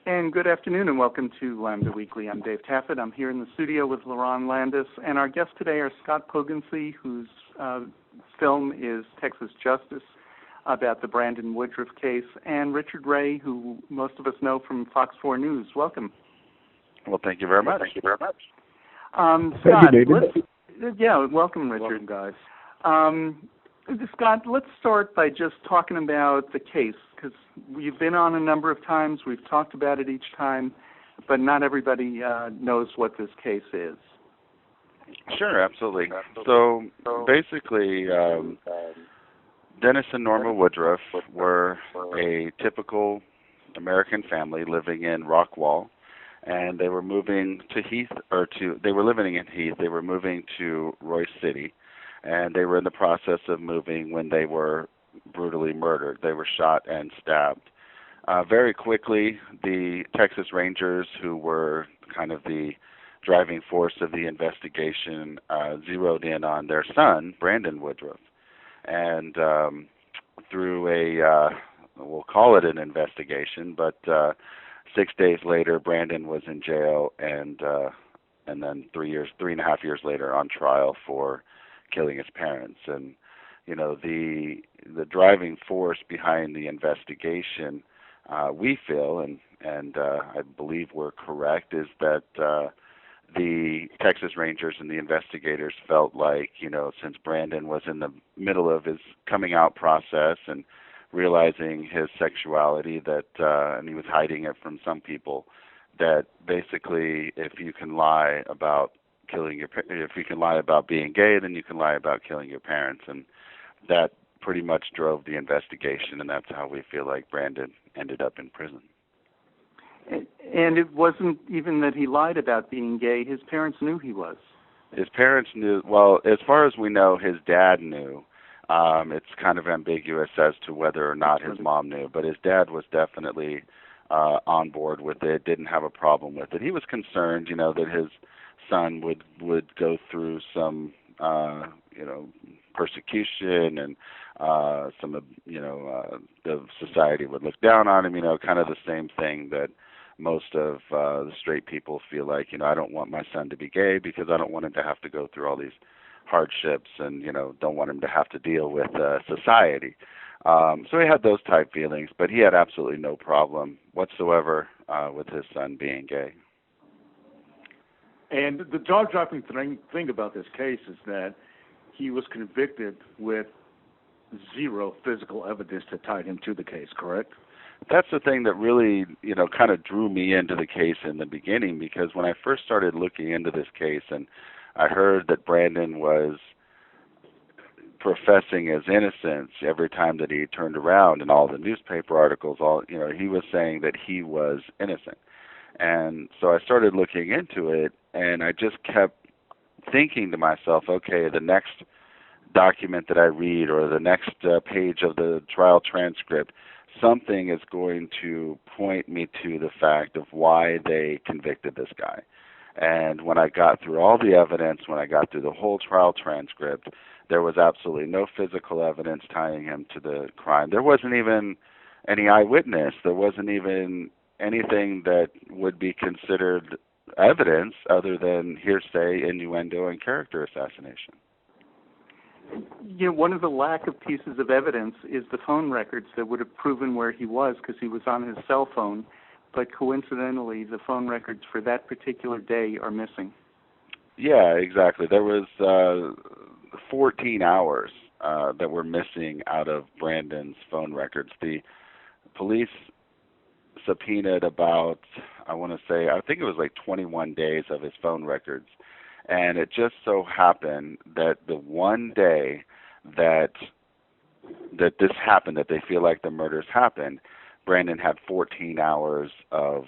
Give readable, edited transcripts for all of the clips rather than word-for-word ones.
And good afternoon and welcome to Lambda Weekly. I'm Dave Taffet. I'm here in the studio with LaRon Landis, and our guests today are Scott Poggensee, whose film is Texas Justice, about the Brandon Woodruff case, and Richard Ray, who most of us know from Fox 4 News. Welcome. Well, thank you very much. Scott, thank you, David. Welcome, Richard. Welcome, guys. Scott, let's start by just talking about the case, because we've been on a number of times, we've talked about it each time, but not everybody knows what this case is. Sure, absolutely. So basically, Dennis and Norma Woodruff were a typical American family living in Rockwall, and they were moving to they were living in Heath. They were moving to Royce City, and they were in the process of moving when they were brutally murdered. They were shot and stabbed. Very quickly, the Texas Rangers, who were kind of the driving force of the investigation, zeroed in on their son, Brandon Woodruff. And through we'll call it an investigation, but 6 days later, Brandon was in jail, and then 3.5 years later, on trial for killing his parents. And you know, the driving force behind the investigation, we feel, and I believe we're correct, is that the Texas Rangers and the investigators felt like, you know, since Brandon was in the middle of his coming out process and realizing his sexuality, that and he was hiding it from some people, that basically if you can lie about being gay, then you can lie about killing your parents. And that pretty much drove the investigation, and that's how we feel like Brandon ended up in prison. And it wasn't even that he lied about being gay. His parents knew he was. His parents knew. Well, as far as we know, his dad knew. It's kind of ambiguous as to whether or not his mom knew, but his dad was definitely on board with it, didn't have a problem with it. He was concerned, you know, that his son would go through some, persecution, and the society would look down on him, you know, kind of the same thing that most of the straight people feel like, you know, I don't want my son to be gay because I don't want him to have to go through all these hardships, and, you know, don't want him to have to deal with society. So he had those type feelings, but he had absolutely no problem whatsoever with his son being gay. And the jaw-dropping thing about this case is that he was convicted with zero physical evidence that tied him to the case, correct? That's the thing that really, you know, kind of drew me into the case in the beginning, because when I first started looking into this case and I heard that Brandon was professing his innocence every time that he turned around in all the newspaper articles, he was saying that he was innocent. And so I started looking into it, and I just kept thinking to myself, okay, the next document that I read or the next page of the trial transcript, something is going to point me to the fact of why they convicted this guy. And when I got through all the evidence, when I got through the whole trial transcript, there was absolutely no physical evidence tying him to the crime. There wasn't even any eyewitness. There wasn't even anything that would be considered evidence other than hearsay, innuendo, and character assassination. You know, one of the lack of pieces of evidence is the phone records that would have proven where he was, because he was on his cell phone, but coincidentally the phone records for that particular day are missing. Yeah, exactly. There was 14 hours that were missing out of Brandon's phone records. The police subpoenaed about, I think it was like 21 days of his phone records. And it just so happened that the one day that this happened, that they feel like the murders happened, Brandon had 14 hours of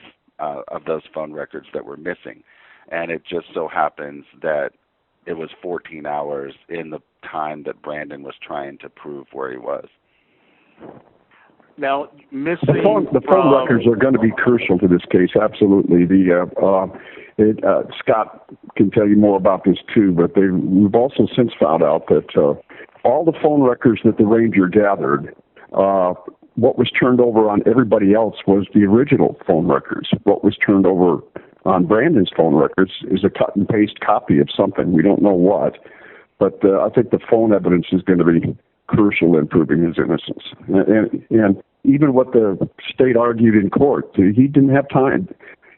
those phone records that were missing. And it just so happens that it was 14 hours in the time that Brandon was trying to prove where he was. Now, the phone records are going to be crucial to this case. Absolutely. Scott can tell you more about this too, but we've also since found out that all the phone records that the Ranger gathered what was turned over on everybody else was the original phone records. What was turned over on Brandon's phone records is a cut and paste copy of something. We don't know what, but I think the phone evidence is going to be crucial in proving his innocence. And even what the state argued in court, he didn't have time.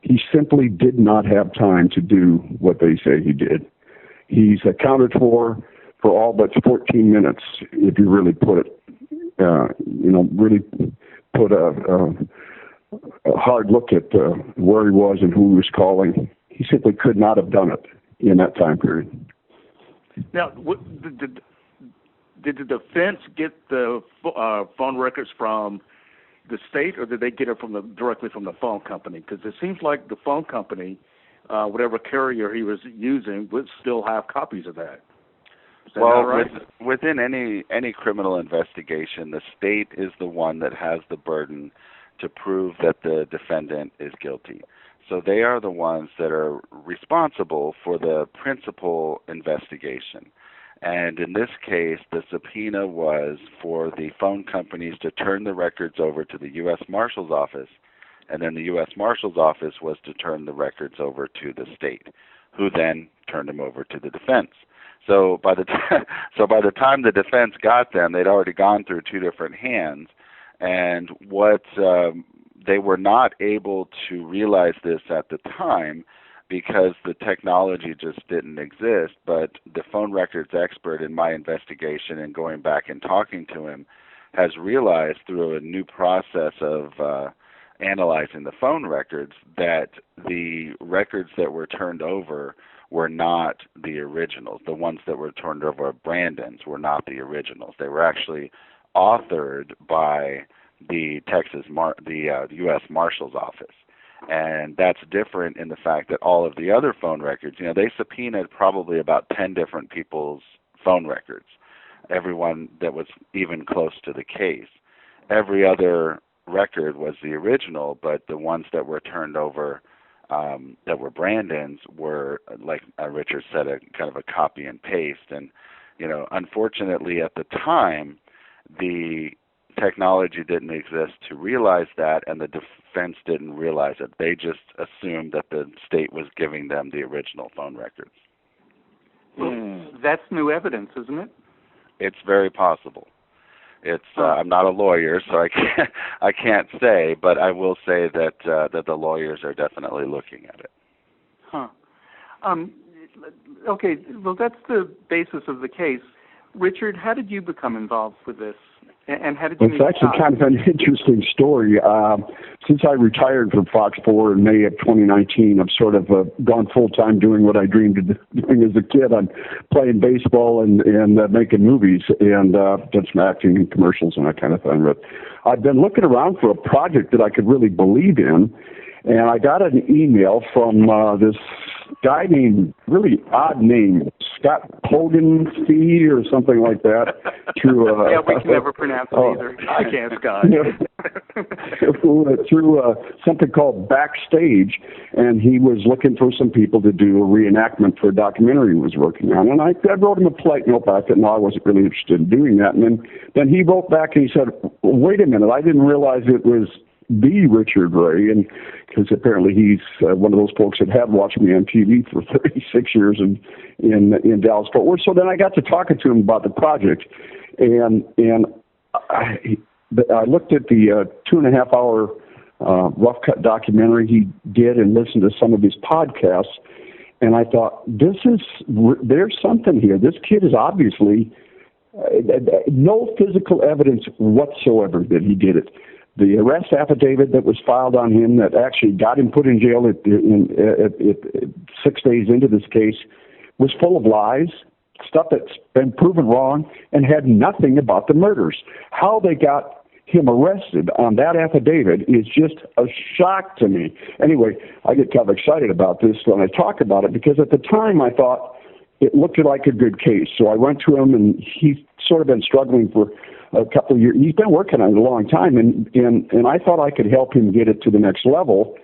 He simply did not have time to do what they say he did. He's accounted for all but 14 minutes, if you really put it, really put a hard look at where he was and who he was calling. He simply could not have done it in that time period. Now, did the defense get the phone records from the state, or did they get it directly from the phone company? Because it seems like the phone company, whatever carrier he was using, would still have copies of that. Is that right? Within any criminal investigation, the state is the one that has the burden to prove that the defendant is guilty. So they are the ones that are responsible for the principal investigation. And in this case, the subpoena was for the phone companies to turn the records over to the U.S. Marshal's Office, and then the U.S. Marshal's Office was to turn the records over to the state, who then turned them over to the defense. So by the time the defense got them, they'd already gone through two different hands, and what they were not able to realize this at the time, because the technology just didn't exist, but the phone records expert in my investigation and going back and talking to him has realized through a new process of analyzing the phone records that the records that were turned over were not the originals. The ones that were turned over at Brandon's were not the originals. They were actually authored by the U.S. Marshal's Office. And that's different in the fact that all of the other phone records, they subpoenaed probably about 10 different people's phone records, everyone that was even close to the case. Every other record was the original, but the ones that were turned over that were Brandon's were, like Richard said, a kind of a copy and paste. And, unfortunately at the time, the technology didn't exist to realize that, and the defense didn't realize it. They just assumed that the state was giving them the original phone records. Well, that's new evidence, isn't it? It's very possible. It's I'm not a lawyer, so I can't say, but I will say that the lawyers are definitely looking at it. Huh. Okay. Well, that's the basis of the case. Richard, how did you become involved with this? And how did you? It's actually kind of an interesting story. Since I retired from Fox 4 in May of 2019, I've sort of gone full-time doing what I dreamed of doing as a kid. I'm playing baseball and making movies and done some acting and commercials and that kind of thing. But I've been looking around for a project that I could really believe in, and I got an email from this guy named, really odd name, Scott Poggensee or something like that. Through, yeah, we can never pronounce it either. I can't, Scott. Through something called Backstage, and he was looking for some people to do a reenactment for a documentary he was working on. And I wrote him a polite note back that, no, I wasn't really interested in doing that. And then he wrote back and he said, wait a minute, I didn't realize it was the Richard Ray, and because apparently he's one of those folks that had watched me on TV for 36 years in Dallas Fort Worth. So then I got to talking to him about the project, and I looked at the 2.5 hour rough cut documentary he did and listened to some of his podcasts, and I thought, there's something here. This kid is obviously no physical evidence whatsoever that he did it. The arrest affidavit that was filed on him that actually got him put in jail at 6 days into this case was full of lies, stuff that's been proven wrong, and had nothing about the murders. How they got him arrested on that affidavit is just a shock to me. Anyway, I get kind of excited about this when I talk about it, because at the time I thought it looked like a good case. So I went to him, and he's sort of been struggling for a couple of years. He's been working on it a long time, and I thought I could help him get it to the next level.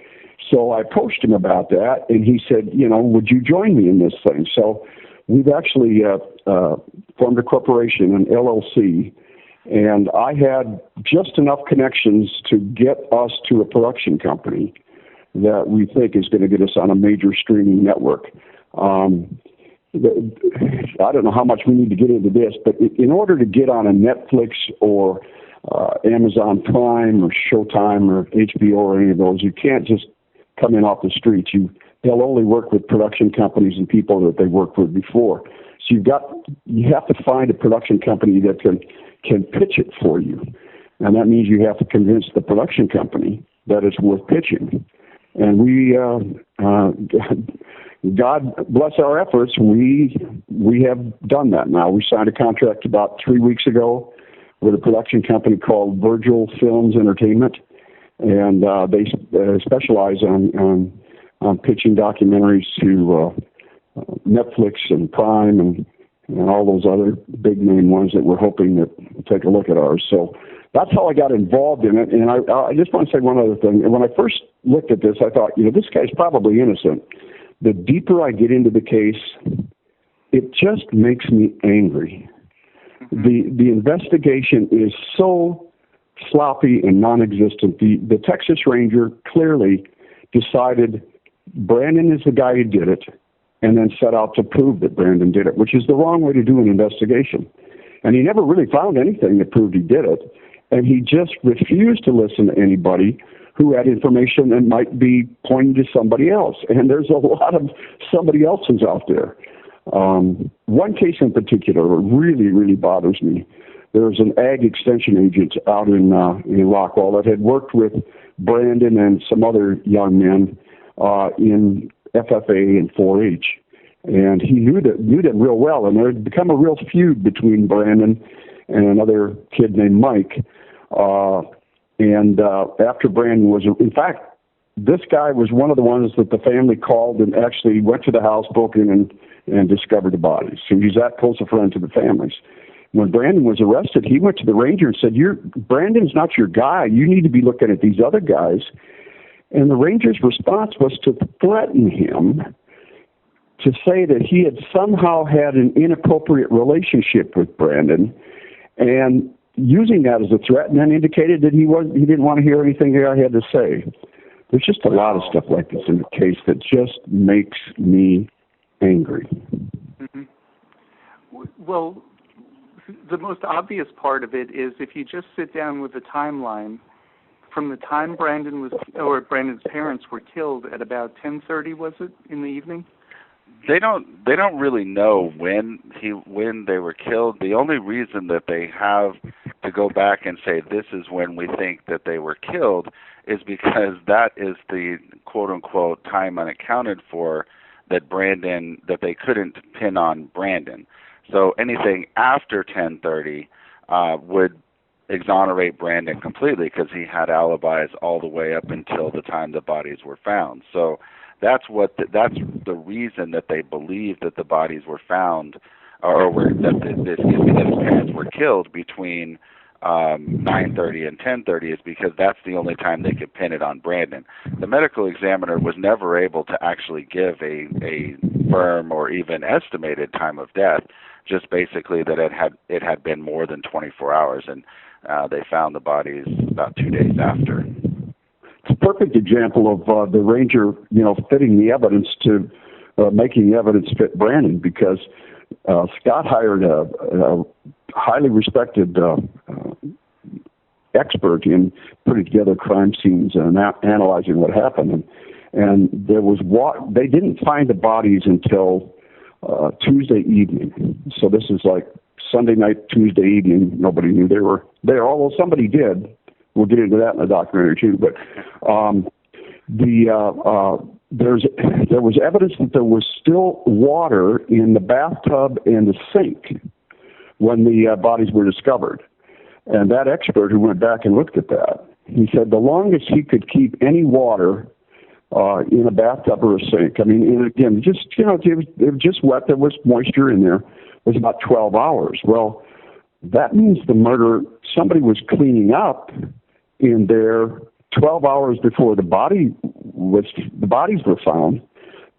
So I approached him about that, and he said, would you join me in this thing? So we've actually formed a corporation, an LLC, And I had just enough connections to get us to a production company that we think is going to get us on a major streaming network. I don't know how much we need to get into this, but in order to get on a Netflix or Amazon Prime or Showtime or HBO or any of those, you can't just come in off the streets. They'll only work with production companies and people that they worked with before. So you have to find a production company that can pitch it for you, and that means you have to convince the production company that it's worth pitching. And we, God bless our efforts, we have done that now. We signed a contract about 3 weeks ago with a production company called Virgil Films Entertainment, and they specialize on pitching documentaries to Netflix and Prime and all those other big name ones that we're hoping that will take a look at ours. So that's how I got involved in it. And I just want to say one other thing. When I first looked at this, I thought, this guy's probably innocent. The deeper I get into the case, it just makes me angry. The investigation is so sloppy and non-existent. The Texas Ranger clearly decided Brandon is the guy who did it, and then set out to prove that Brandon did it, which is the wrong way to do an investigation. And he never really found anything that proved he did it, and he just refused to listen to anybody who had information that might be pointing to somebody else. And there's a lot of somebody else's out there. One case in particular really, really bothers me. There's an ag extension agent out in Rockwall that had worked with Brandon and some other young men in FFA and 4-H, and he knew them real well, and there had become a real feud between Brandon and another kid named Mike. And after Brandon was, in fact, this guy was one of the ones that the family called and actually went to the house, broke in, and discovered the bodies. So he's that close a friend to the families. When Brandon was arrested, he went to the ranger and said, Brandon's not your guy. You need to be looking at these other guys. And the ranger's response was to threaten him, to say that he had somehow had an inappropriate relationship with Brandon, and using that as a threat, and then indicated that he didn't want to hear anything the guy had to say. There's just a lot of stuff like this in the case that just makes me angry. Mm-hmm. Well, the most obvious part of it is if you just sit down with the timeline, from the time Brandon's parents were killed at about 10:30, was it, in the evening? They don't really know when they were killed. The only reason that they have to go back and say this is when we think that they were killed is because that is the quote unquote time unaccounted for that they couldn't pin on Brandon. So anything after 10:30 would exonerate Brandon completely because he had alibis all the way up until the time the bodies were found. So that's the reason that they believe that the bodies were found, that his parents were killed between 9:30 and 10:30 is because that's the only time they could pin it on Brandon. The medical examiner was never able to actually give a firm or even estimated time of death, just basically that it had been more than 24 hours, and they found the bodies about 2 days after. It's a perfect example of the ranger, fitting the evidence to making the evidence fit Brandon, because Scott hired a highly respected expert in putting together crime scenes and analyzing what happened. And they didn't find the bodies until Tuesday evening. So this is like Sunday night, Tuesday evening. Nobody knew they were there, although somebody did. We'll get into that in the documentary too. But there was evidence that there was still water in the bathtub and the sink when the bodies were discovered. And that expert who went back and looked at that, he said the longest he could keep any water in a bathtub or a sink, and again, it was just wet, there was moisture in there, was about 12 hours. Well, that means somebody was cleaning up in there 12 hours before the bodies were found.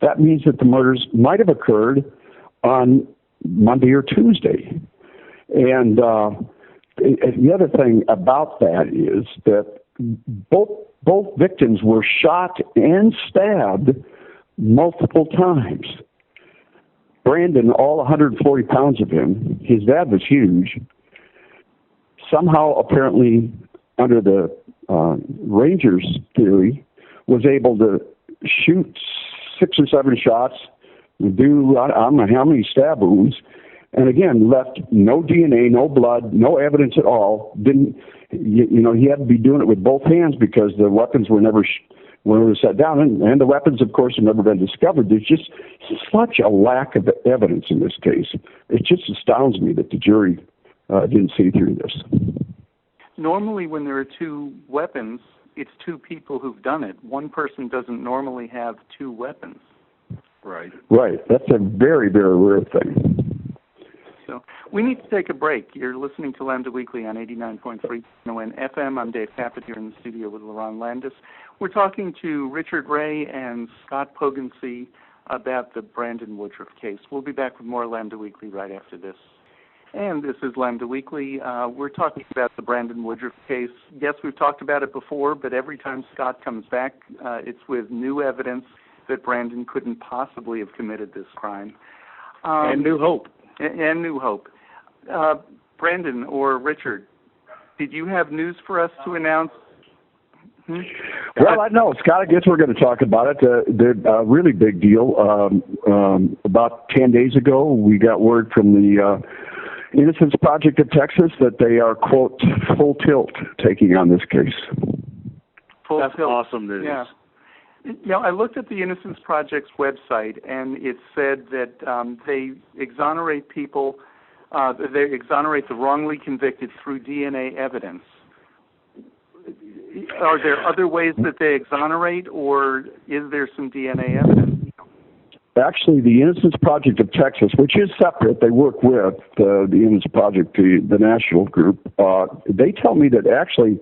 That means that the murders might have occurred on Monday or Tuesday. And the other thing about that is that both victims were shot and stabbed multiple times. Brandon, all 140 pounds of him, his dad was huge. Somehow, apparently, under the Rangers' theory, was able to shoot 6 or 7 shots, do I don't know how many stab wounds, and again left no DNA, no blood, no evidence at all. Didn't he had to be doing it with both hands because the weapons were never set down, and the weapons, of course, have never been discovered. There's just such a lack of evidence in this case. It just astounds me that the jury didn't see through this. Normally, when there are 2 weapons, it's 2 people who've done it. One person doesn't normally have 2 weapons. Right. Right. That's a very, very rare thing. So we need to take a break. You're listening to Lambda Weekly on 89.3 FM. I'm Dave Tappett here in the studio with Laron Landis. We're talking to Richard Ray and Scott Poggensee about the Brandon Woodruff case. We'll be back with more Lambda Weekly right after this. And this is Lambda Weekly. We're talking about the Brandon Woodruff case. Yes, we've talked about it before, but every time Scott comes back, it's with new evidence that Brandon couldn't possibly have committed this crime. And new hope. And new hope. Brandon or Richard, did you have news for us to announce? Well, I know, Scott, I guess we're going to talk about it. The really big deal. About 10 days ago, we got word from the Innocence Project of Texas that they are, quote, full tilt taking on this case. That's awesome news. Yeah. I looked at the Innocence Project's website, and it said that they exonerate people, they exonerate the wrongly convicted through DNA evidence. Are there other ways that they exonerate, or is there some DNA evidence? Actually, the Innocence Project of Texas, which is separate, they work with the Innocence Project, the national group. They tell me that actually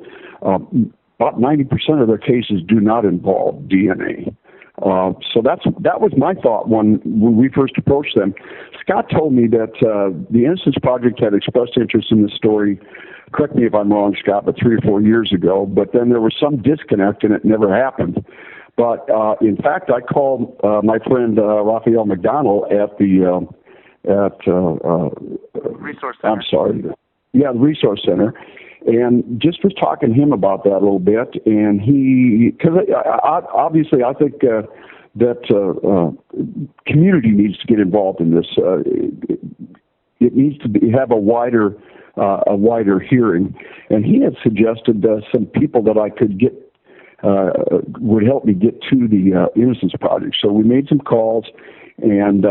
about 90% of their cases do not involve DNA. So that was my thought when we first approached them. Scott told me that the Innocence Project had expressed interest in this story. Correct me if I'm wrong, Scott, but 3 or 4 years ago. But then there was some disconnect, and it never happened. But in fact, I called my friend Raphael McDonald at the Resource Center. I'm sorry. Yeah, the Resource Center. And just was talking to him about that a little bit, and because obviously I think that community needs to get involved in this. It needs to have a wider hearing, and he had suggested some people that I could get would help me get to the Innocence Project. So we made some calls, and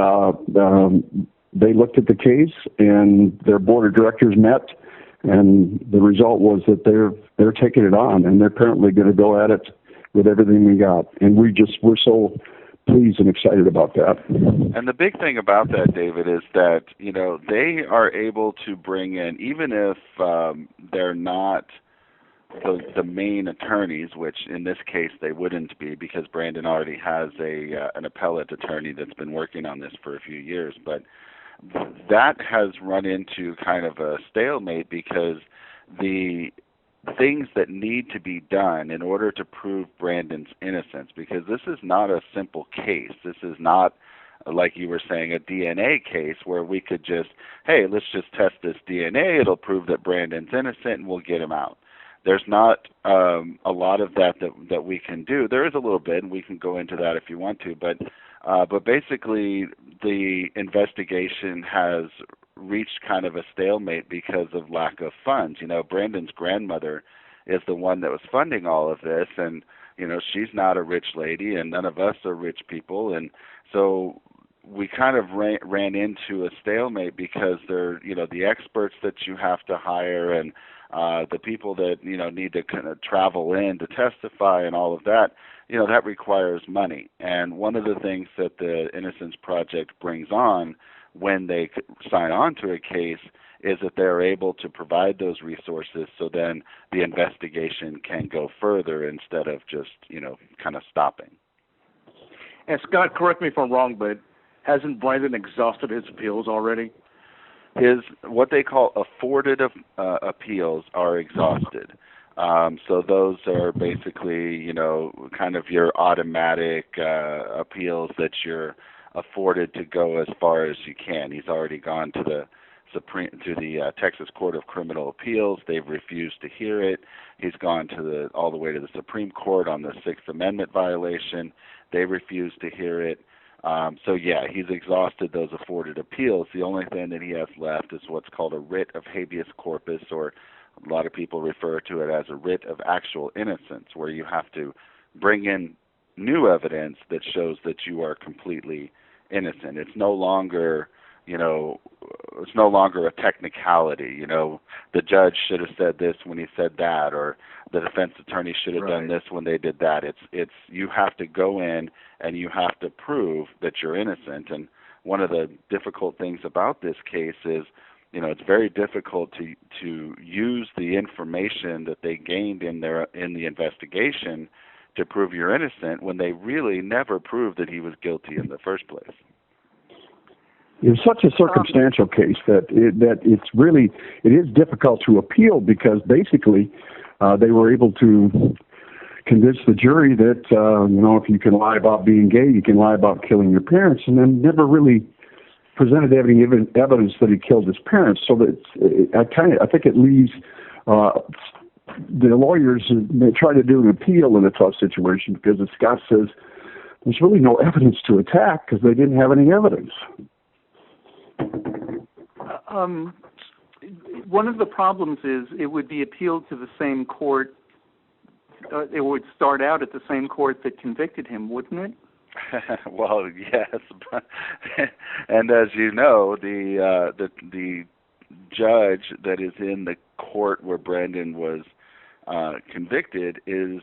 they looked at the case, and their board of directors met. And the result was that they're taking it on, and they're apparently going to go at it with everything we got. And we're so pleased and excited about that. And the big thing about that, David, is that they are able to bring in, even if they're not the main attorneys, which in this case they wouldn't be, because Brandon already has an appellate attorney that's been working on this for a few years, but that has run into kind of a stalemate because the things that need to be done in order to prove Brandon's innocence, because this is not a simple case. This is not, like you were saying, a DNA case where we could just, hey, let's just test this DNA. It'll prove that Brandon's innocent and we'll get him out. There's not a lot of that we can do. There is a little bit, and we can go into that if you want to, but basically the investigation has reached kind of a stalemate because of lack of funds. Brandon's grandmother is the one that was funding all of this, and she's not a rich lady, and none of us are rich people, and so we kind of ran into a stalemate because they're the experts that you have to hire and the people that need to kind of travel in to testify and all of that. That requires money. And one of the things that the Innocence Project brings on when they sign on to a case is that they're able to provide those resources, so then the investigation can go further instead of just, kind of stopping. And Scott, correct me if I'm wrong, but hasn't Brandon exhausted his appeals already? his what they call afforded appeals are exhausted. So those are basically, kind of your automatic appeals that you're afforded to go as far as you can. He's already gone to the Texas Court of Criminal Appeals. They've refused to hear it. He's gone to all the way to the Supreme Court on the Sixth Amendment violation. They refused to hear it. So yeah, he's exhausted those afforded appeals. The only thing that he has left is what's called a writ of habeas corpus, or a lot of people refer to it as a writ of actual innocence, where you have to bring in new evidence that shows that you are completely innocent. It's no longer, it's no longer a technicality. The judge should have said this when he said that, or the defense attorney should have done this when they did that. It's you have to go in and you have to prove that you're innocent. And one of the difficult things about this case is, it's very difficult to use the information that they gained in the investigation to prove you're innocent when they really never proved that he was guilty in the first place. It's such a circumstantial case that it is difficult to appeal, because basically they were able to convince the jury that if you can lie about being gay, you can lie about killing your parents, and then never really presented any evidence that he killed his parents. So that I think it leaves the lawyers may try to do an appeal in a tough situation, because as Scott says, there's really no evidence to attack because they didn't have any evidence. One of the problems is it would be appealed to the same court. It would start out at the same court that convicted him, wouldn't it? Well, yes, and as you know, the judge that is in the court where Brandon was convicted is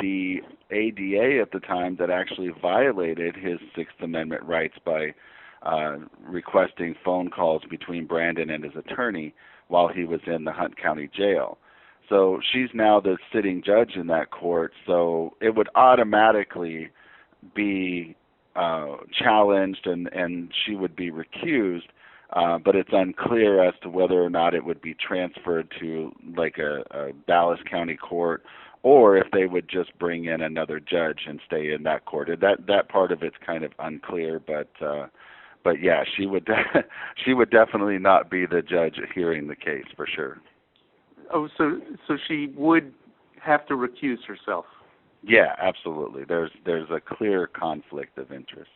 the ADA at the time that actually violated his Sixth Amendment rights by requesting phone calls between Brandon and his attorney while he was in the Hunt County Jail. So she's now the sitting judge in that court, so it would automatically be challenged and she would be recused, but it's unclear as to whether or not it would be transferred to like a Dallas County court, or if they would just bring in another judge and stay in that court. That part of it's kind of unclear, but yeah, she would definitely not be the judge hearing the case for sure. Oh, so she would have to recuse herself. Yeah, absolutely. There's a clear conflict of interest.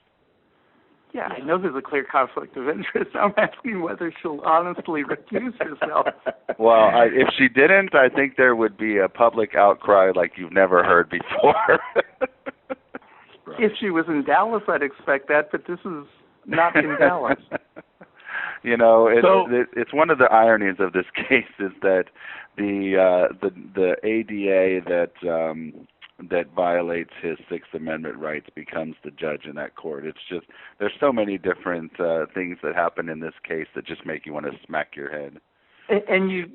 Yeah, I know there's a clear conflict of interest. I'm asking whether she'll honestly recuse herself. Well, if she didn't, I think there would be a public outcry like you've never heard before. If she was in Dallas, I'd expect that, but this is not in Dallas. It's one of the ironies of this case is that the ADA that violates his Sixth Amendment rights becomes the judge in that court. It's just there's so many different things that happen in this case that just make you want to smack your head. And you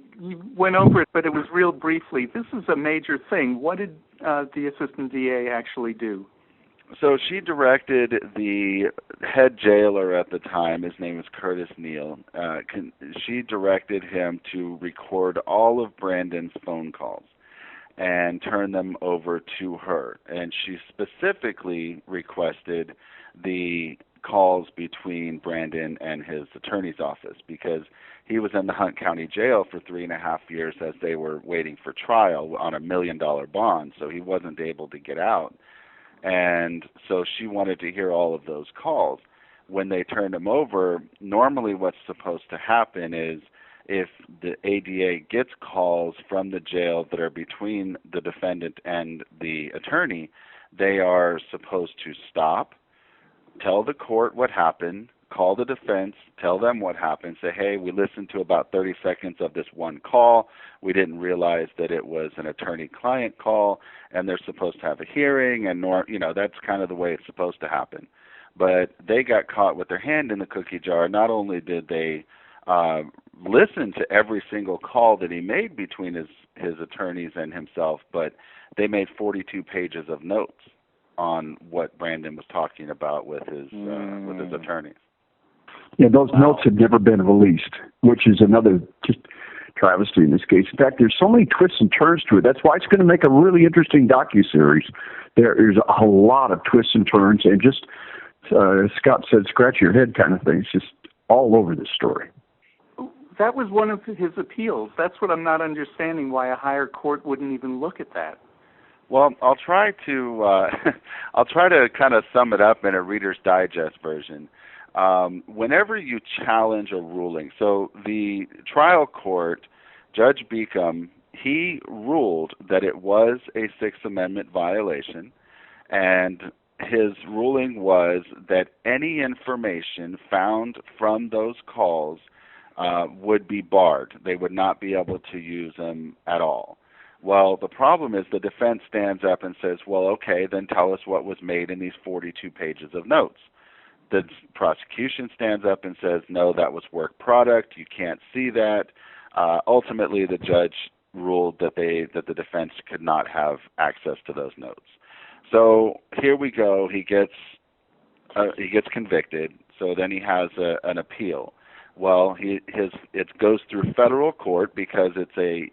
went over it, but it was real briefly. This is a major thing. What did the assistant DA actually do? So she directed the head jailer at the time, his name is Curtis Neal, she directed him to record all of Brandon's phone calls and turn them over to her. And she specifically requested the calls between Brandon and his attorney's office because he was in the Hunt County Jail for 3.5 years as they were waiting for trial on $1 million bond, so he wasn't able to get out. And so she wanted to hear all of those calls. When they turned him over, normally what's supposed to happen is if the ADA gets calls from the jail that are between the defendant and the attorney, they are supposed to stop, tell the court what happened, call the defense, tell them what happened, say, hey, we listened to about 30 seconds of this one call. We didn't realize that it was an attorney-client call, and they're supposed to have a hearing, and that's kind of the way it's supposed to happen. But they got caught with their hand in the cookie jar. Not only did they listen to every single call that he made between his attorneys and himself, but they made 42 pages of notes on what Brandon was talking about with his attorneys. Yeah, those notes have never been released, which is another just travesty in this case. In fact, there's so many twists and turns to it. That's why it's going to make a really interesting docuseries. There's a lot of twists and turns, and just, Scott said, scratch your head kind of thing. It's just all over this story. That was one of his appeals. That's what I'm not understanding, why a higher court wouldn't even look at that. Well, I'll try to kind of sum it up in a Reader's Digest version. Whenever you challenge a ruling, so the trial court, Judge Beacom, he ruled that it was a Sixth Amendment violation, and his ruling was that any information found from those calls would be barred. They would not be able to use them at all. Well, the problem is the defense stands up and says, well, okay, then tell us what was made in these 42 pages of notes. The prosecution stands up and says, no, that was work product. You can't see that. Ultimately, the judge ruled that the defense could not have access to those notes. So here we go. He gets convicted. So then he has an appeal. Well, it goes through federal court because it's a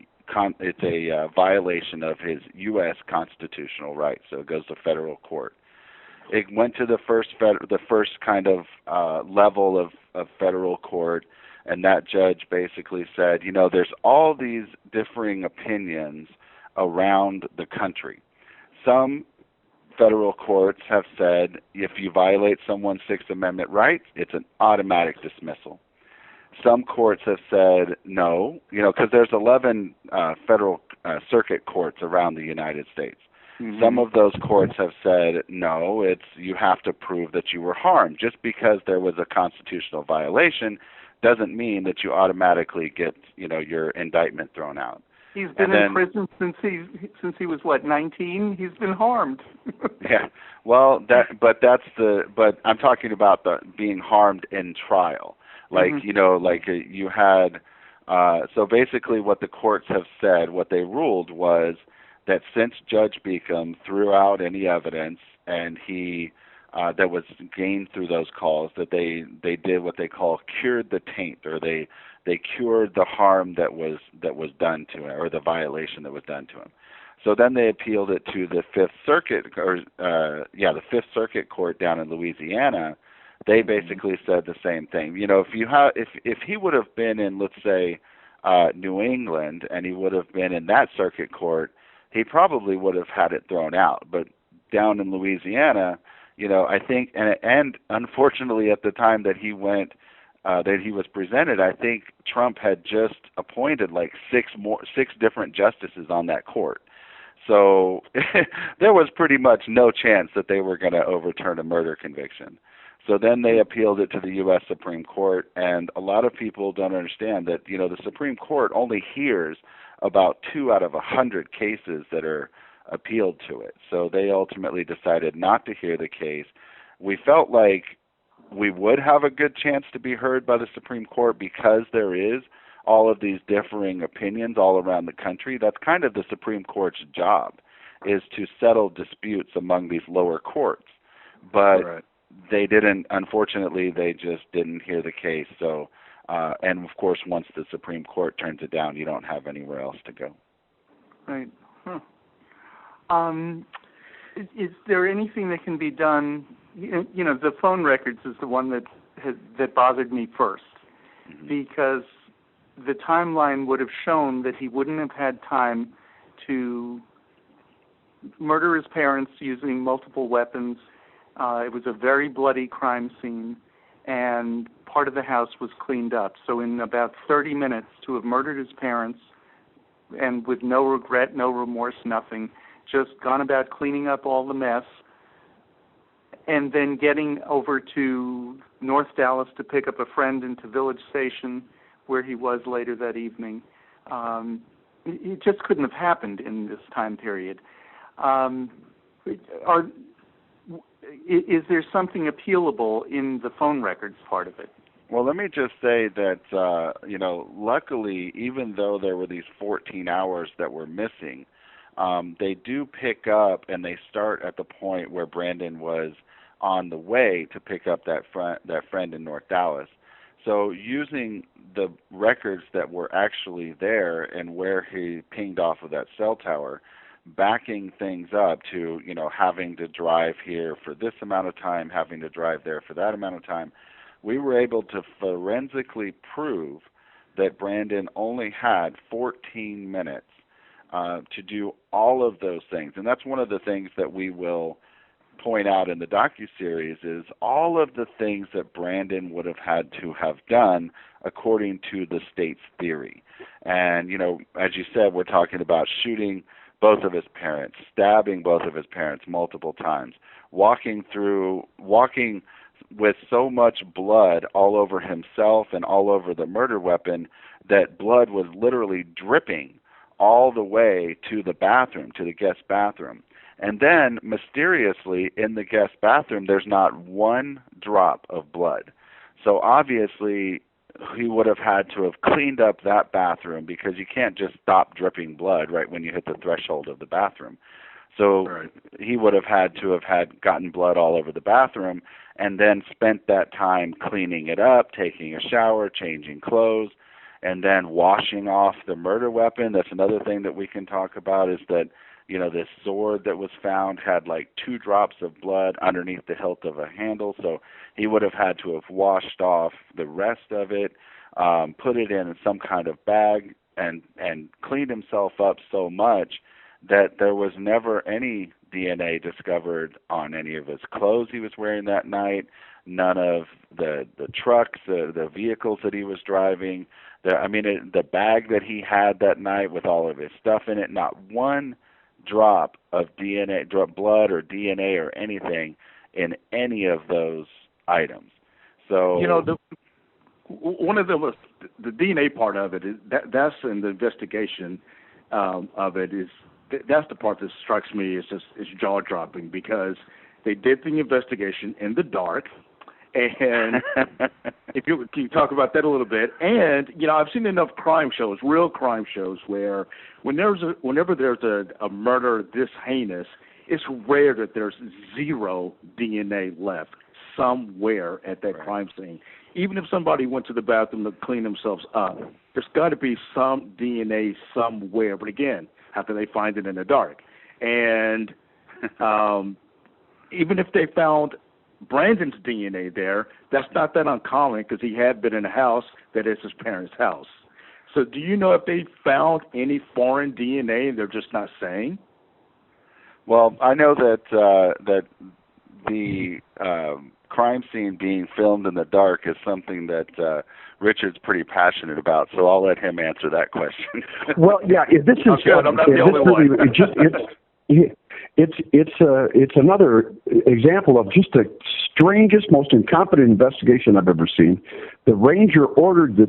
violation of his U.S. constitutional rights. So it goes to federal court. It went to the first kind of level of federal court, and that judge basically said, there's all these differing opinions around the country. Some federal courts have said if you violate someone's Sixth Amendment rights, it's an automatic dismissal. Some courts have said no, because there's 11 federal circuit courts around the United States. Mm-hmm. Some of those courts have said no, you have to prove that you were harmed. Just because there was a constitutional violation doesn't mean that you automatically get, your indictment thrown out. He's been in prison since he was 19. He's been harmed. Yeah. Well, but I'm talking about the being harmed in trial. Like, mm-hmm. You had, so basically what the courts have said, what they ruled was that since Judge Beacom threw out any evidence and he, that was gained through those calls, that they did what they call cured the taint, or they cured the harm that was done to him, or the violation that was done to him. So then they appealed it to the Fifth Circuit, the Fifth Circuit Court down in Louisiana. They basically said the same thing. If he would have been in, let's say, New England, and he would have been in that circuit court, he probably would have had it thrown out. But down in Louisiana, I think, and unfortunately at the time that he went, that he was presented, I think Trump had just appointed like six different justices on that court. So there was pretty much no chance that they were going to overturn a murder conviction. So then they appealed it to the U.S. Supreme Court, and a lot of people don't understand that, the Supreme Court only hears about 2 out of 100 cases that are appealed to it. So they ultimately decided not to hear the case. We felt like we would have a good chance to be heard by the Supreme Court because there is all of these differing opinions all around the country. That's kind of the Supreme Court's job, is to settle disputes among these lower courts. But right. They didn't, unfortunately, they just didn't hear the case. So, and of course, once the Supreme Court turns it down, you don't have anywhere else to go. Right. Huh. Is there anything that can be done? The phone records is the one that bothered me first, mm-hmm. because the timeline would have shown that he wouldn't have had time to murder his parents using multiple weapons. It was a very bloody crime scene, and part of the house was cleaned up. So in about 30 minutes, to have murdered his parents, and with no regret, no remorse, nothing, just gone about cleaning up all the mess, and then getting over to North Dallas to pick up a friend into Village Station, where he was later that evening. It just couldn't have happened in this time period. Is there something appealable in the phone records part of it? Well, let me just say that, luckily, even though there were these 14 hours that were missing, they do pick up, and they start at the point where Brandon was on the way to pick up that friend in North Dallas. So using the records that were actually there and where he pinged off of that cell tower, backing things up to, having to drive here for this amount of time, having to drive there for that amount of time, we were able to forensically prove that Brandon only had 14 minutes to do all of those things. And that's one of the things that we will point out in the docuseries is all of the things that Brandon would have had to have done according to the state's theory. And, as you said, we're talking about shooting both of his parents, stabbing both of his parents multiple times, walking with so much blood all over himself and all over the murder weapon that blood was literally dripping all the way to the bathroom, to the guest bathroom. And then, mysteriously, in the guest bathroom, there's not one drop of blood. So obviously, he would have had to have cleaned up that bathroom because you can't just stop dripping blood right when you hit the threshold of the bathroom. So he would have had to have gotten blood all over the bathroom and then spent that time cleaning it up, taking a shower, changing clothes, and then washing off the murder weapon. That's another thing that we can talk about is that, this sword that was found had like 2 drops of blood underneath the hilt of a handle. So he would have had to have washed off the rest of it, put it in some kind of bag, and cleaned himself up so much that there was never any DNA discovered on any of his clothes he was wearing that night, none of the trucks, the vehicles that he was driving, the bag that he had that night with all of his stuff in it, not one drop of DNA, blood or DNA or anything in any of those items. So one of the DNA part of it is that's in the investigation of it is that's the part that strikes me as jaw dropping because they did the investigation in the dark. And if you can you talk about that a little bit, and I've seen enough crime shows, real crime shows, where whenever there's a murder this heinous, it's rare that there's zero DNA left somewhere at that crime scene. Even if somebody went to the bathroom to clean themselves up, there's got to be some DNA somewhere. But again, how can they find it in the dark? And even if they found Brandon's DNA there, that's not that uncommon because he had been in a house that is his parents' house. So do you know if they found any foreign DNA and they're just not saying? Well, I know that the crime scene being filmed in the dark is something that Richard's pretty passionate about, so I'll let him answer that question. Well, yeah, this is I'm not the only one. It's another example of just the strangest, most incompetent investigation I've ever seen. The ranger ordered the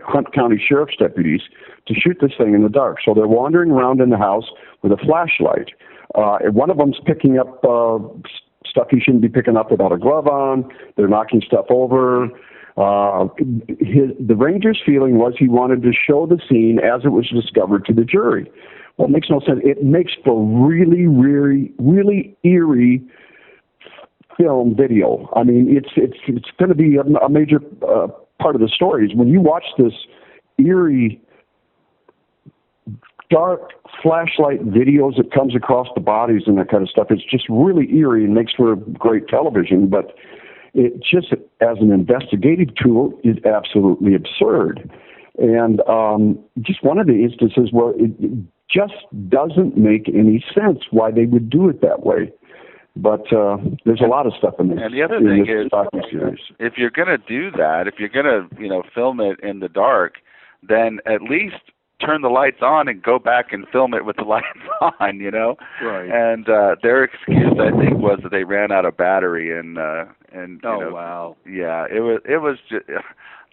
Hunt County Sheriff's deputies to shoot this thing in the dark. So they're wandering around in the house with a flashlight. One of them's picking up stuff he shouldn't be picking up without a glove on. They're knocking stuff over. The ranger's feeling was he wanted to show the scene as it was discovered to the jury. Well, it makes no sense. It makes for really, really, really eerie film video. I mean, it's going to be a major part of the story. Is when you watch this eerie, dark flashlight videos that comes across the bodies and that kind of stuff. It's just really eerie and makes for great television. But it just, as an investigative tool, is absolutely absurd. And just one of the instances where it just doesn't make any sense why they would do it that way. But there's a lot of stuff in this. And the other thing is, if you're going to do that, if you're going to, film it in the dark, then at least turn the lights on and go back and film it with the lights on, Right. And their excuse, I think, was that they ran out of battery and wow. Yeah, it was just,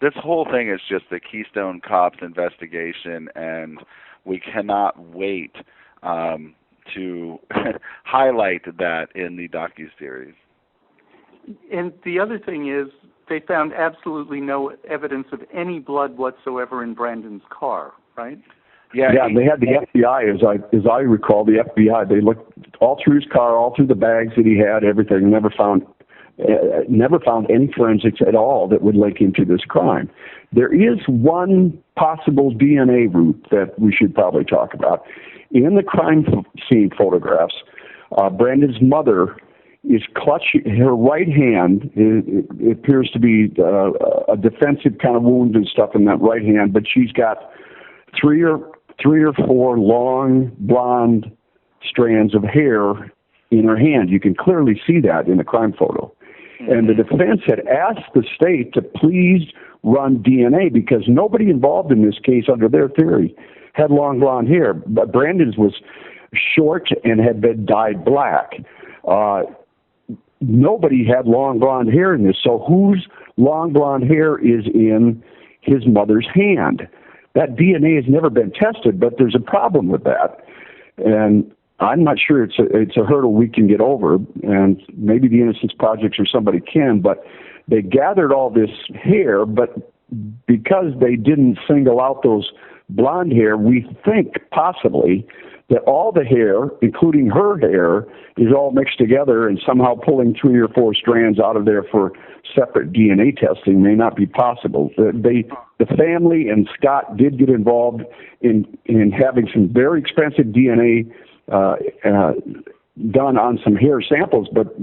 this whole thing is just the Keystone Cops investigation, and we cannot wait to highlight that in the docuseries. And the other thing is, they found absolutely no evidence of any blood whatsoever in Brandon's car, right? Yeah, they had the FBI, as I recall, the FBI. They looked all through his car, all through the bags that he had, everything. Never found never found any forensics at all that would link him to this crime. There is one possible DNA route that we should probably talk about. In the crime scene photographs, Brandon's mother is clutching her right hand. It appears to be a defensive kind of wound and stuff in that right hand, but she's got three or four long blonde strands of hair in her hand. You can clearly see that in the crime photo. And the defense had asked the state to please run DNA because nobody involved in this case, under their theory, had long blonde hair. But Brandon's was short and had been dyed black. Nobody had long blonde hair in this, so whose long blonde hair is in his mother's hand? That DNA has never been tested, but there's a problem with that. And I'm not sure it's a hurdle we can get over, and maybe the Innocence Project or somebody can, but they gathered all this hair, but because they didn't single out those blonde hair, we think possibly that all the hair, including her hair, is all mixed together and somehow pulling 3 or 4 strands out of there for separate DNA testing may not be possible. The family and Scott did get involved in having some very expensive DNA done on some hair samples, but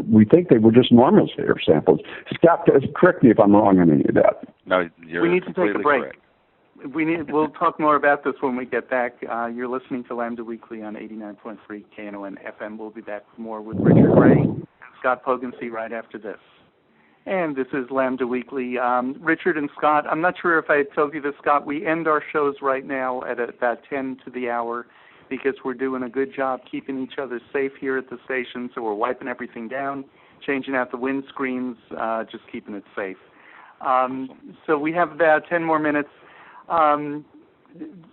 we think they were just normal hair samples. Scott, correct me if I'm wrong on any of that. No, you're We need to take a break. Correct. We'll talk more about this when we get back. You're listening to Lambda Weekly on 89.3 KNON FM. We'll be back more with Richard Ray and Scott Poggensee right after this. And this is Lambda Weekly. Richard and Scott, I'm not sure if I told you this, Scott, we end our shows right now at about 10 to the hour because we're doing a good job keeping each other safe here at the station, so we're wiping everything down, changing out the windscreens, just keeping it safe. So we have about 10 more minutes.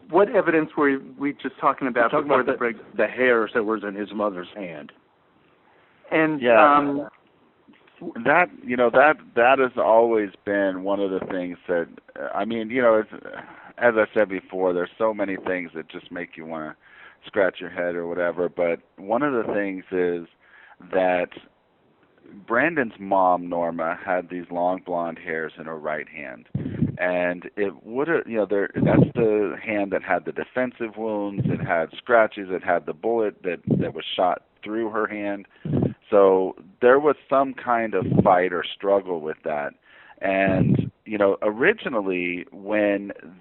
What evidence were we just talking about before the break? The hairs that was in his mother's hand. And that has always been one of the things that as I said before, there's so many things that just make you want to scratch your head or whatever, but one of the things is that Brandon's mom, Norma, had these long blonde hairs in her right hand, and it would have, that's the hand that had the defensive wounds, it had scratches, it had the bullet that was shot through her hand, so there was some kind of fight or struggle with that. And originally,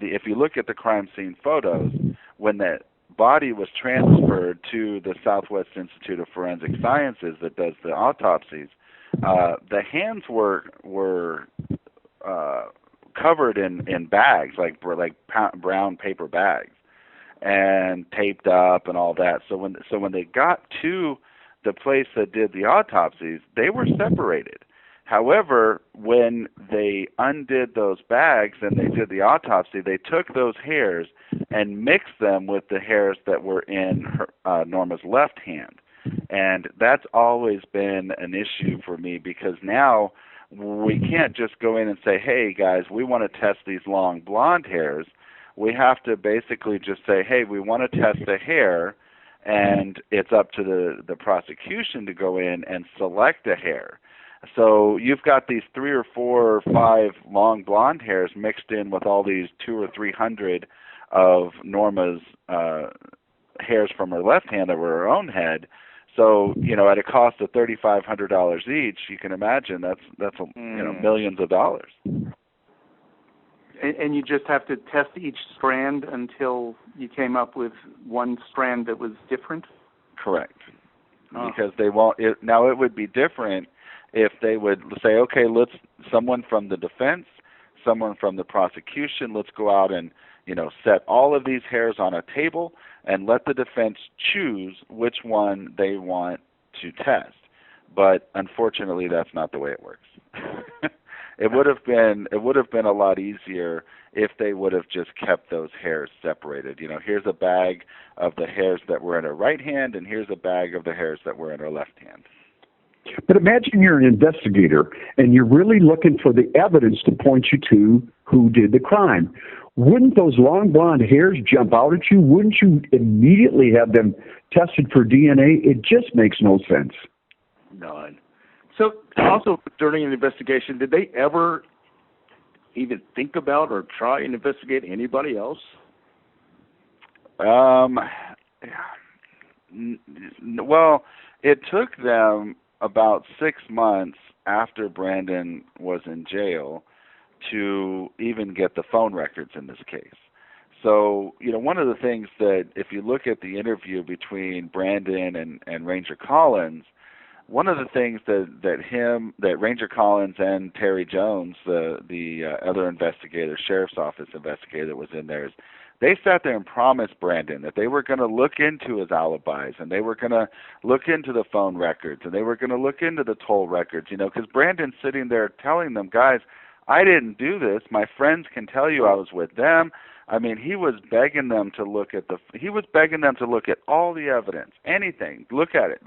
if you look at the crime scene photos, when that body was transferred to the Southwest Institute of Forensic Sciences that does the autopsies, the hands were covered in bags, like brown paper bags, and taped up and all that. So when they got to the place that did the autopsies, they were separated. However, when they undid those bags and they did the autopsy, they took those hairs and mixed them with the hairs that were in Norma's left hand. And that's always been an issue for me because now we can't just go in and say, hey, guys, we want to test these long blonde hairs. We have to basically just say, hey, we want to test the hair, and it's up to the prosecution to go in and select a hair. So you've got these 3 or 4 or 5 long blonde hairs mixed in with all these 200 or 300 of Norma's hairs from her left hand that were her own head. So at a cost of $3,500 each, you can imagine that's millions of dollars. And you just have to test each strand until you came up with one strand that was different? Correct. Because they won't. Now it would be different if they would say, okay, someone from the defense, someone from the prosecution, let's go out and, set all of these hairs on a table and let the defense choose which one they want to test. But unfortunately, that's not the way it works. It would have been a lot easier if they would have just kept those hairs separated. Here's a bag of the hairs that were in her right hand, and here's a bag of the hairs that were in her left hand. But imagine you're an investigator and you're really looking for the evidence to point you to who did the crime. Wouldn't those long blonde hairs jump out at you? Wouldn't you immediately have them tested for DNA? It just makes no sense. None. So also, during an investigation, did they ever even think about or try and investigate anybody else? Well, it took them about 6 months after Brandon was in jail to even get the phone records in this case. So, one of the things that, if you look at the interview between Brandon and Ranger Collins, one of the things that Ranger Collins and Terry Jones, the other investigator, sheriff's office investigator that was in there, is they sat there and promised Brandon that they were going to look into his alibis, and they were going to look into the phone records, and they were going to look into the toll records, because Brandon's sitting there telling them, guys, I didn't do this. My friends can tell you I was with them. I mean, he was begging them to look at all the evidence, anything, look at it.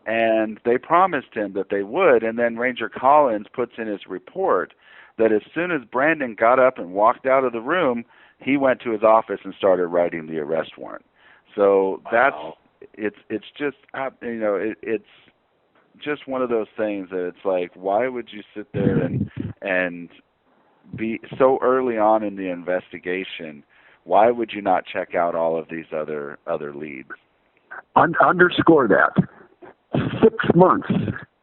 And they promised him that they would, and then Ranger Collins puts in his report that as soon as Brandon got up and walked out of the room, he went to his office and started writing the arrest warrant. So it's just, it's just one of those things that it's like, why would you sit there and be so early on in the investigation? Why would you not check out all of these other leads? Underscore that. 6 months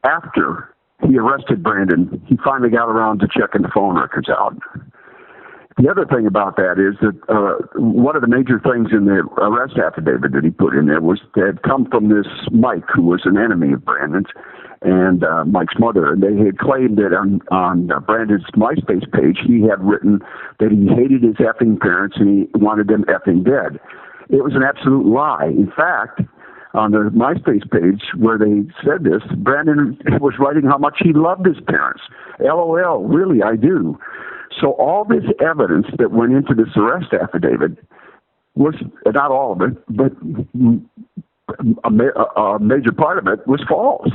after he arrested Brandon, he finally got around to checking the phone records out. The other thing about that is that one of the major things in the arrest affidavit that he put in there was that had come from this Mike, who was an enemy of Brandon's, and Mike's mother. And they had claimed that on Brandon's MySpace page, he had written that he hated his effing parents and he wanted them effing dead. It was an absolute lie. In fact, on the MySpace page where they said this, Brandon was writing how much he loved his parents. LOL, really, I do. So all this evidence that went into this arrest affidavit was, not all of it, but a major part of it was false.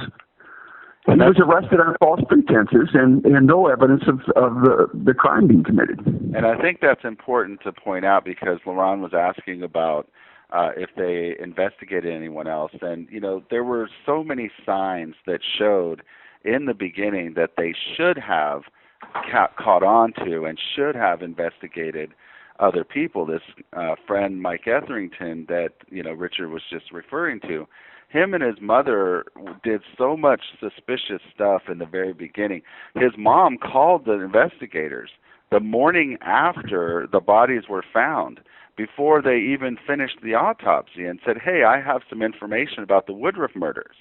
He was arrested on false pretenses and no evidence of the crime being committed. And I think that's important to point out because LaRon was asking about if they investigated anyone else. And, there were so many signs that showed in the beginning that they should have caught on to and should have investigated other people. This friend, Mike Etherington, that, Richard was just referring to, him and his mother did so much suspicious stuff in the very beginning. His mom called the investigators the morning after the bodies were found, before they even finished the autopsy, and said, hey, I have some information about the Woodruff murders.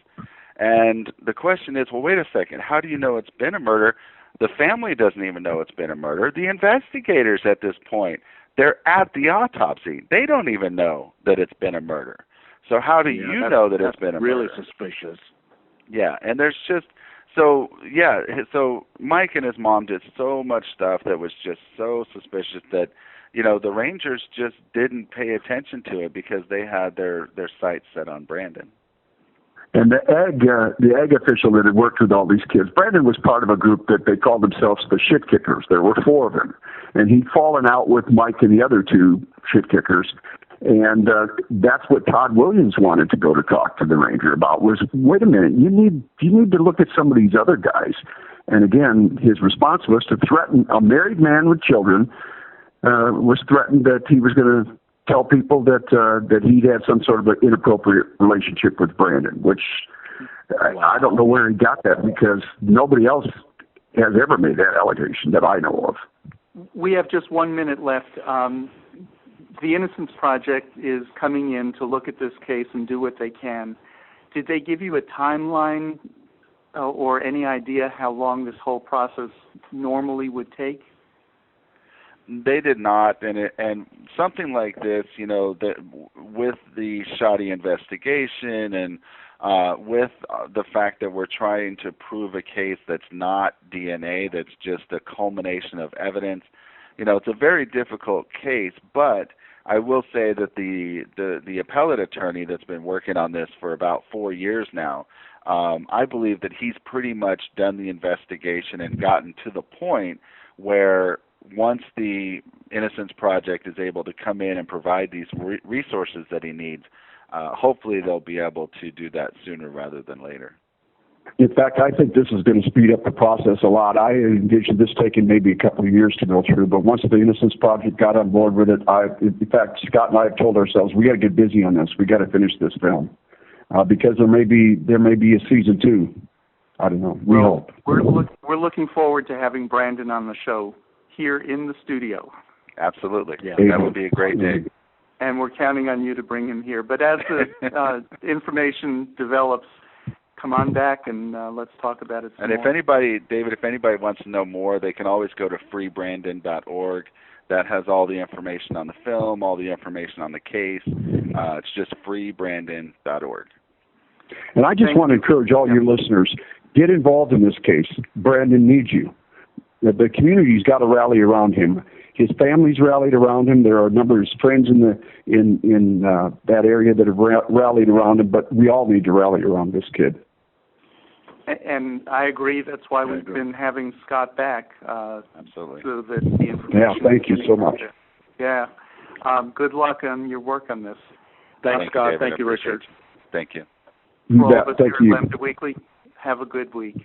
And the question is, well, wait a second, how do you know it's been a murder? The family doesn't even know it's been a murder. The investigators at this point, they're at the autopsy. They don't even know that it's been a murder. So how do you know that it's been a really murder? Really suspicious. Yeah, and there's just, so Mike and his mom did so much stuff that was just so suspicious that, the Rangers just didn't pay attention to it because they had their sights set on Brandon. And the ag official that had worked with all these kids, Brandon was part of a group that they called themselves the shit kickers. There were 4 of them. And he'd fallen out with Mike and the other 2 shit kickers. And that's what Todd Williams wanted to go to talk to the Ranger about was, wait a minute, you need to look at some of these other guys. And again, his response was to threaten a married man with children, was threatened that he was going to tell people that he'd had some sort of an inappropriate relationship with Brandon, which I don't know where he got that because nobody else has ever made that allegation that I know of. We have just 1 minute left. The Innocence Project is coming in to look at this case and do what they can. Did they give you a timeline or any idea how long this whole process normally would take? They did not, and something like this, that with the shoddy investigation and with the fact that we're trying to prove a case that's not DNA, that's just a culmination of evidence, it's a very difficult case. But I will say that the appellate attorney that's been working on this for about 4 years now, I believe that he's pretty much done the investigation and gotten to the point where once the Innocence Project is able to come in and provide these resources that he needs, hopefully they'll be able to do that sooner rather than later. In fact, I think this is going to speed up the process a lot. I envisioned this taking maybe a couple of years to go through, but once the Innocence Project got on board with it, in fact, Scott and I have told ourselves we got to get busy on this. We got to finish this film because there may be a season 2. I don't know. We hope. We're looking forward to having Brandon on the show here in the studio. Absolutely. Yeah. That would be a great day. And we're counting on you to bring him here. But as the information develops, come on back and let's talk about it some more. And if anybody wants to know more, they can always go to freebrandon.org. That has all the information on the film, all the information on the case. It's just freebrandon.org. And I just want to encourage all your listeners, get involved in this case. Brandon needs you. The community's got to rally around him. His family's rallied around him. There are a number of his friends in that area that have rallied around him, but we all need to rally around this kid. And I agree. That's why we've been having Scott back. Absolutely. So that the information. Yeah, thank you so much. Yeah. Good luck on your work on this. Thanks, Scott. David. Thank you, Richard. Thank you. You bet. Thank Thank you. you. Lambda Weekly. Have a good week.